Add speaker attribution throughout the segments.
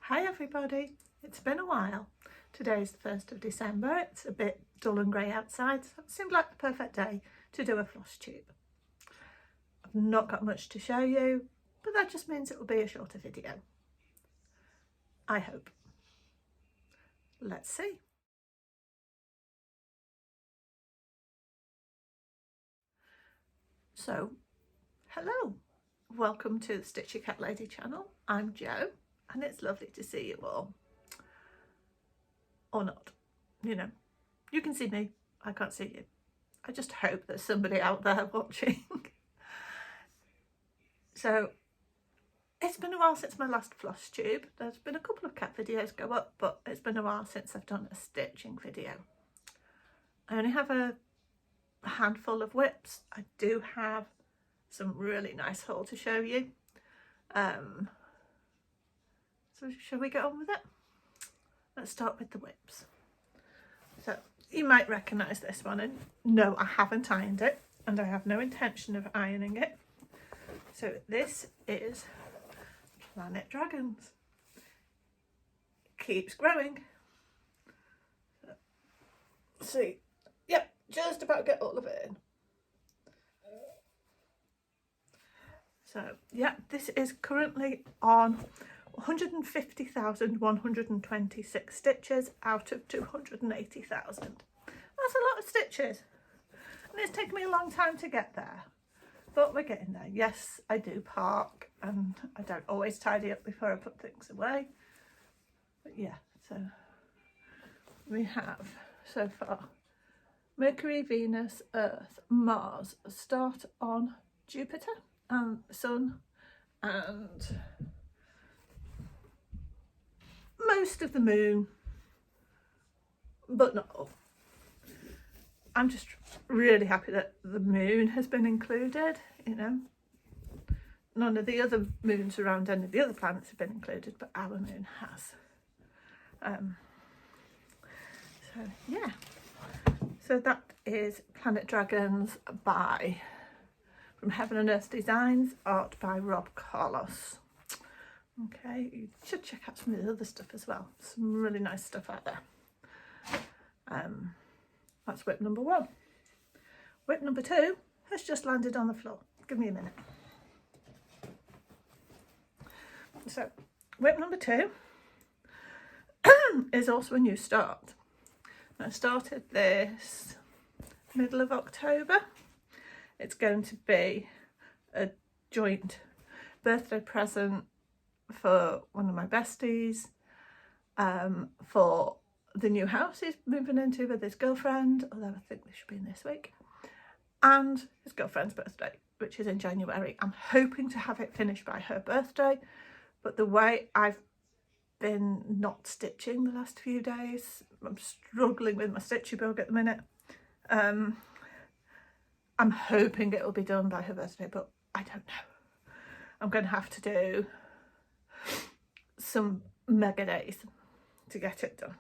Speaker 1: Hi everybody, it's been a while. Today's the 1st of December, it's a bit dull and grey outside, so it seemed like the perfect day to do a floss tube. I've not got much to show you, but that just means it will be a shorter video. I hope. Let's see. So, hello, welcome to the Stitchy Cat Lady channel. I'm Jo and it's lovely to see you all. Or not, you know, you can see me, I can't see you. I just hope there's somebody out there watching. So it's been a while since my last floss tube. There's been a couple of cat videos go up, but it's been a while since I've done a stitching video. I only have a handful of whips. I do have some really nice haul to show you. So shall we get on with it? Let's start with the whips. So you might recognise this one, and no, I haven't ironed it and I have no intention of ironing it. So this is Planet Dragons. Keeps growing. See, yep, just about get all of it in. So yeah, this is currently on 150,126 stitches out of 280,000. That's a lot of stitches, and it's taken me a long time to get there, but we're getting there. Yes, I do park and I don't always tidy up before I put things away, but yeah, so we have so far Mercury, Venus, Earth, Mars, start on Jupiter and Sun, and most of the moon, but not all. I'm just really happy that the moon has been included, you know. None of the other moons around any of the other planets have been included, but our moon has. So yeah, so that is Planet Dragons by From Heaven and Earth Designs, art by Rob Carlos. Okay, you should check out some of the other stuff as well. Some really nice stuff out there. That's whip number 1. Whip number 2 has just landed on the floor. Give me a minute. So, whip number 2 is also a new start. I started this middle of October. It's going to be a joint birthday present for one of my besties, for the new house he's moving into with his girlfriend, although I think this should be in this week, and his girlfriend's birthday, which is in January. I'm hoping to have it finished by her birthday, but the way I've been not stitching the last few days, I'm struggling with my stitchy bug at the minute. I'm hoping it will be done by her birthday, but I don't know. I'm going to have to do some mega days to get it done.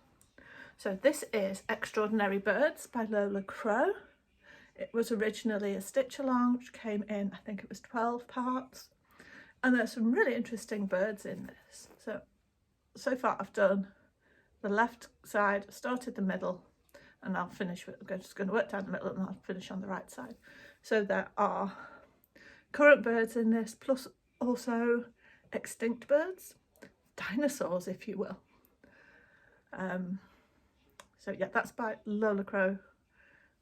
Speaker 1: So this is Extraordinary Birds by Lola Crow. It was originally a stitch along, which came in, I think it was 12 parts. And there's some really interesting birds in this. So far I've done the left side, started the middle, and I'll finish with, I'm just going to work down the middle and I'll finish on the right side. So there are current birds in this, plus also extinct birds, dinosaurs if you will. So yeah, that's by Lola Crow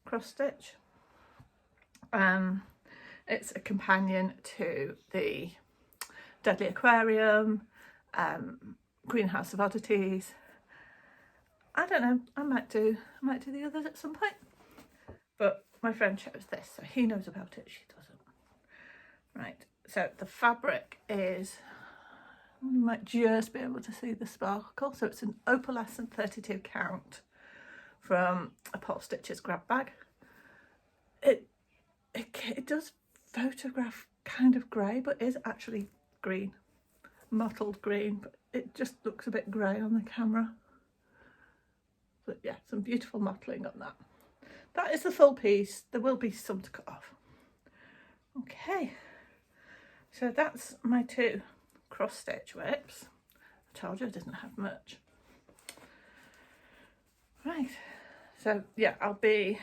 Speaker 1: cross stitch. It's a companion to the Deadly Aquarium, Greenhouse of Oddities. I don't know, I might do the others at some point, but my friend chose this, so he knows about it, she doesn't. Right, so the fabric is, you might just be able to see the sparkle, so it's an opalescent 32 count from a Paul Stitches grab bag. It does photograph kind of grey, but is actually green, mottled green, but it just looks a bit grey on the camera. But yeah, some beautiful mottling on that. That is the full piece. There will be some to cut off. Okay, so that's my 2 cross stitch whips. told you I didn't have much. Right, so yeah, I'll be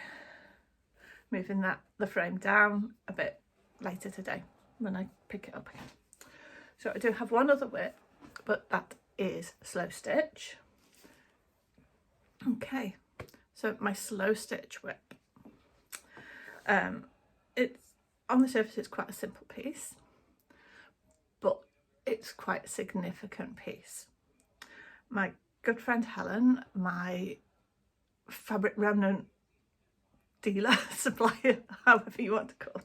Speaker 1: moving the frame down a bit later today when I pick it up again. So I do have one other whip, but that is slow stitch. Okay, so my slow stitch whip. It's on the surface, it's quite a simple piece, but it's quite a significant piece. My good friend Helen, my fabric remnant dealer, supplier, however you want to call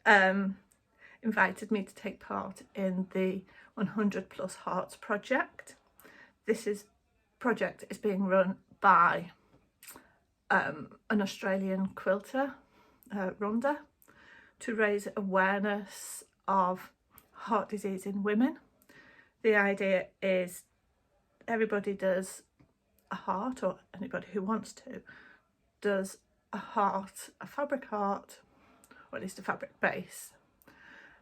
Speaker 1: it, invited me to take part in the 100 Plus Hearts project. This project is being run by an Australian quilter, Rhonda, to raise awareness of heart disease in women. The idea is everybody does a heart, or anybody who wants to, does a heart, a fabric heart, or at least a fabric base.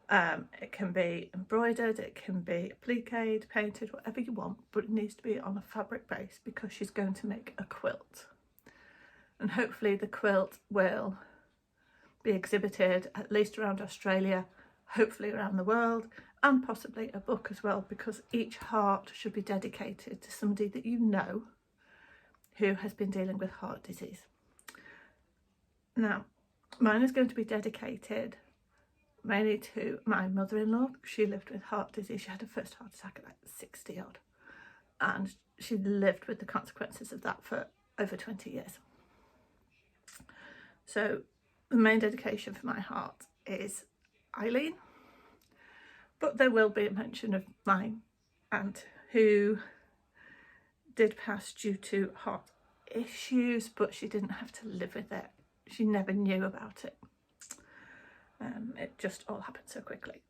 Speaker 1: It can be embroidered, it can be appliqued, painted, whatever you want, but it needs to be on a fabric base because she's going to make a quilt. And hopefully the quilt will be exhibited at least around Australia, hopefully around the world, and possibly a book as well, because each heart should be dedicated to somebody that you know who has been dealing with heart disease. Now, mine is going to be dedicated mainly to my mother-in-law. She lived with heart disease. She had her first heart attack at like 60 odd, and she lived with the consequences of that for over 20 years. So the main dedication for my heart is Eileen, but there will be a mention of my aunt who did pass due to heart issues, but she didn't have to live with it. She never knew about it. It just all happened so quickly.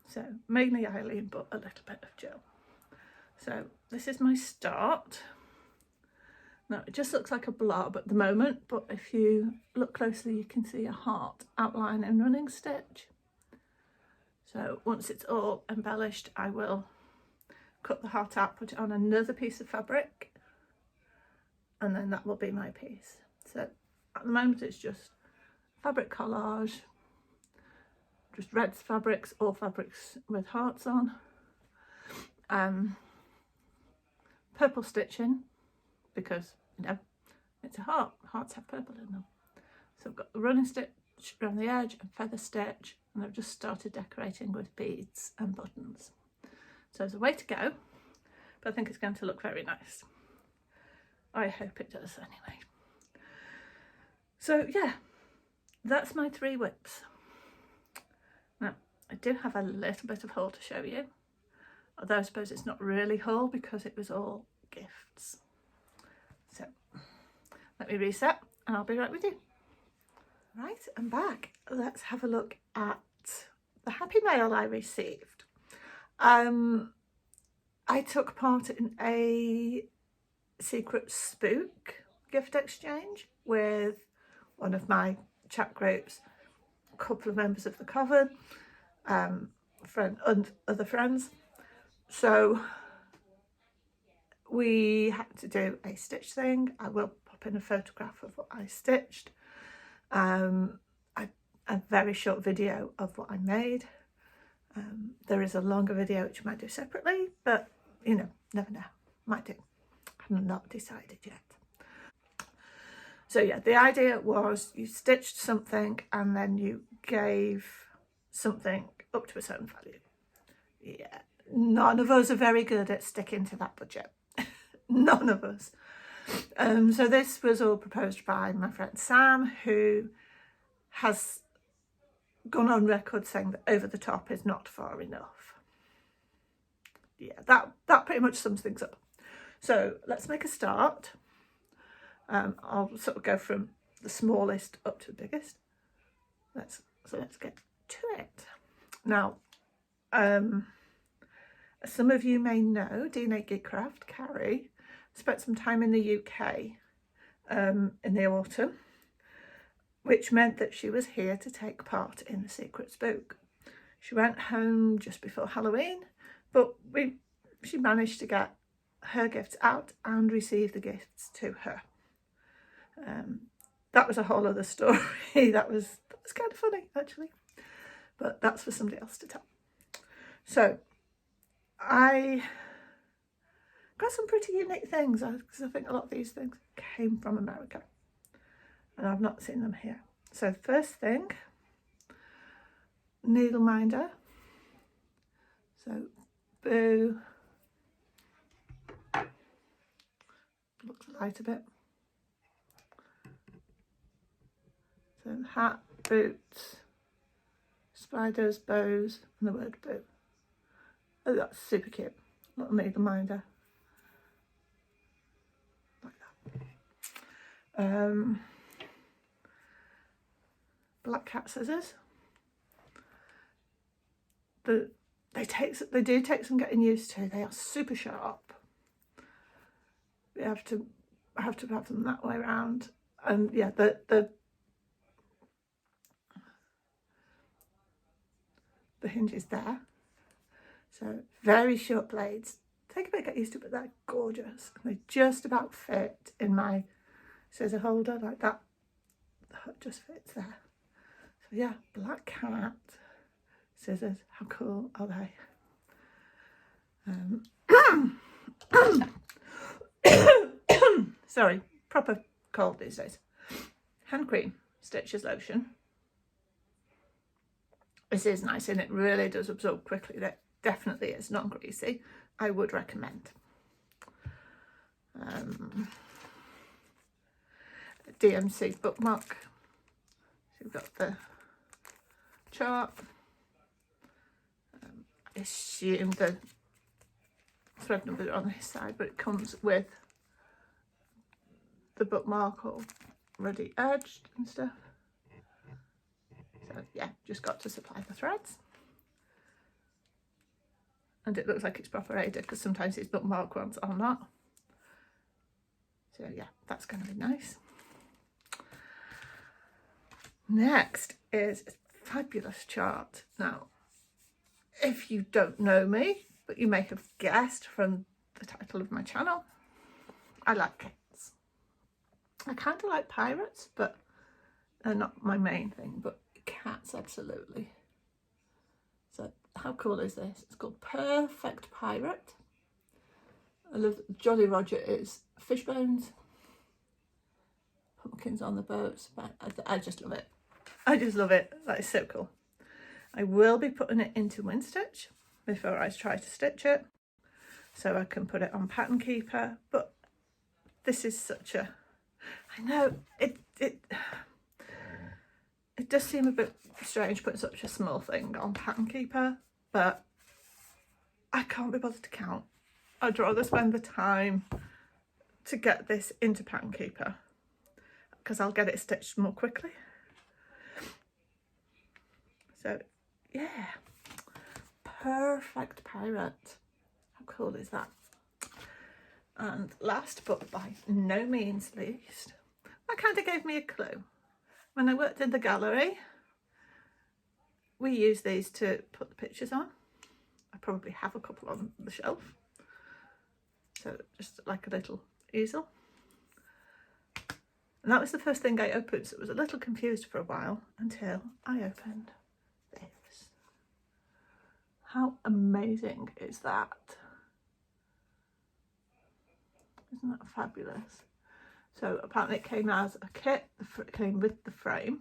Speaker 1: So mainly Eileen, but a little bit of Jill. So this is my start. Now it just looks like a blob at the moment, but if you look closely you can see a heart outline and running stitch. So once it's all embellished, I will cut the heart out, put it on another piece of fabric, and then that will be my piece. So at the moment it's just fabric collage, just red fabrics, all fabrics with hearts on, purple stitching, because you know it's a heart, hearts have purple in them. So I've got the running stitch around the edge and feather stitch, and I've just started decorating with beads and buttons. So there's a way to go, but I think it's going to look very nice. I hope it does anyway. So yeah, that's my 3 whips. Now I do have a little bit of haul to show you, although I suppose it's not really haul because it was all gifts. So let me reset and I'll be right with you. Right, I'm back. Let's have a look at the happy mail I received. I took part in a secret spook gift exchange with one of my chat groups, a couple of members of the Coven, friend and other friends. So we had to do a stitch thing. I will pop in a photograph of what I stitched. A very short video of what I made. There is a longer video which I might do separately, but you know, never know, might do. I'm not decided yet. So yeah, the idea was you stitched something and then you gave something up to a certain value. Yeah, none of us are very good at sticking to that budget. None of us. So this was all proposed by my friend Sam, who has gone on record saying that over the top is not far enough. Yeah, that pretty much sums things up. So let's make a start. I'll sort of go from the smallest up to the biggest. Let's get to it. Now, as some of you may know, DNA Geekcraft, Carrie, spent some time in the UK in the autumn, which meant that she was here to take part in the Secret Spook. She went home just before Halloween, but we she managed to get her gifts out and receive the gifts to her. That was a whole other story. that was kind of funny actually, but that's for somebody else to tell. So I got some pretty unique things, because I think a lot of these things came from America and I've not seen them here. So first thing, needle minder. So Boo looks light a bit. So hat, boots, spiders, bows, and the word boo. Oh, that's super cute. Little needle minder. Like that. Black cat scissors. They do take some getting used to. They are super sharp. You have to have them that way around. And yeah, the hinge is there. So very short blades. Take a bit to get used to, but they're gorgeous. And they just about fit in my scissor holder like that. The hook just fits there. So yeah, black cat scissors. How cool are they? Sorry, proper cold these days. Hand cream, Stitches lotion. This is nice and it really does absorb quickly. That definitely is non-greasy. I would recommend. DMC bookmark. So we've got the chart. I assume the thread numbers are on this side, but it comes with the bookmark already edged and stuff. So yeah, just got to supply the threads. And it looks like it's proper aida, because sometimes these bookmark ones are not. So yeah, that's going to be nice. Next is a fabulous chart. Now, if you don't know me, but you may have guessed from the title of my channel, I like cats. I kind of like pirates, but they're not my main thing, but cats absolutely. So how cool is this? It's called Perfect Pirate. I love Jolly Roger is fish bones, pumpkins on the boats. I just love it. I just love it. That is so cool. I will be putting it into wind stitch before I try to stitch it, so I can put it on Pattern Keeper. But this is such a, I know it does seem a bit strange putting such a small thing on Pattern Keeper, but I can't be bothered to count. I'd rather spend the time to get this into Pattern Keeper, because I'll get it stitched more quickly. So yeah, Perfect Pirate. How cool is that? And last but by no means least, that kind of gave me a clue. When I worked in the gallery, we use these to put the pictures on. I probably have a couple on the shelf. So just like a little easel. And that was the first thing I opened, so I was a little confused for a while until I opened this. How amazing is that? Isn't that fabulous? So apparently it came as a kit, it came with the frame.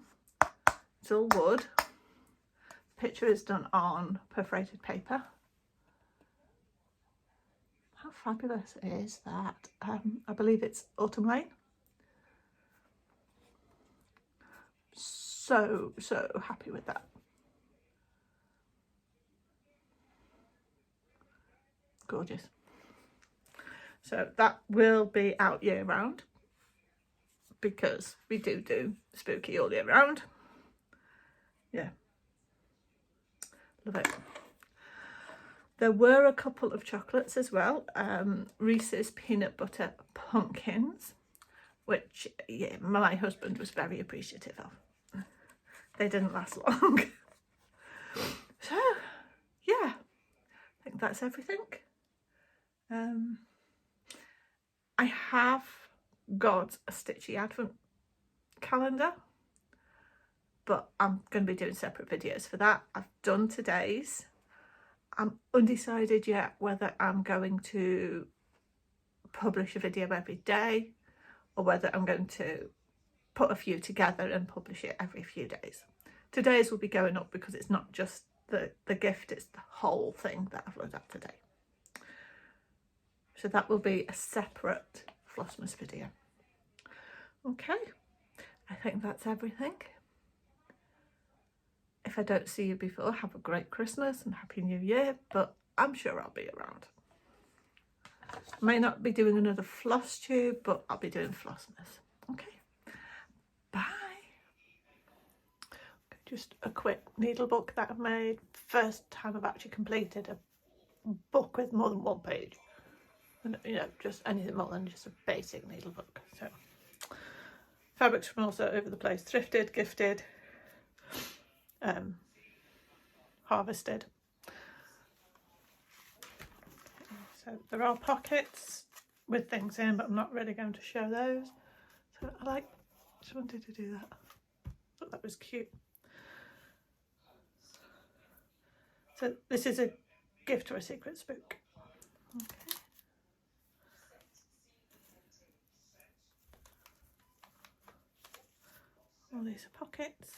Speaker 1: It's all wood. The picture is done on perforated paper. How fabulous is that? I believe it's Autumn Lane. So happy with that. Gorgeous. So that will be out year round, because we do spooky all year round. Yeah, love it. There were a couple of chocolates as well, Reese's peanut butter pumpkins, which yeah, my husband was very appreciative of. They didn't last long. So yeah, I think that's everything. I have got a stitchy advent calendar, but I'm going to be doing separate videos for that. I've done today's. I'm undecided yet whether I'm going to publish a video every day or whether I'm going to put a few together and publish it every few days. Today's will be going up because it's not just the gift, it's the whole thing that I've looked at today. So that will be a separate Flossmas video. Okay, I think that's everything. If I don't see you before, have a great Christmas and Happy New Year, but I'm sure I'll be around. I may not be doing another Flosstube, but I'll be doing Flossmas. Okay, bye. Just a quick needle book that I've made. First time I've actually completed a book with more than one page. And, you know, just anything more than just a basic needle book. So, fabrics from also over the place. Thrifted, gifted, harvested. So there are pockets with things in, but I'm not really going to show those. So I just wanted to do that. Thought that was cute. So this is a gift or a secret spook. Okay. All these are pockets.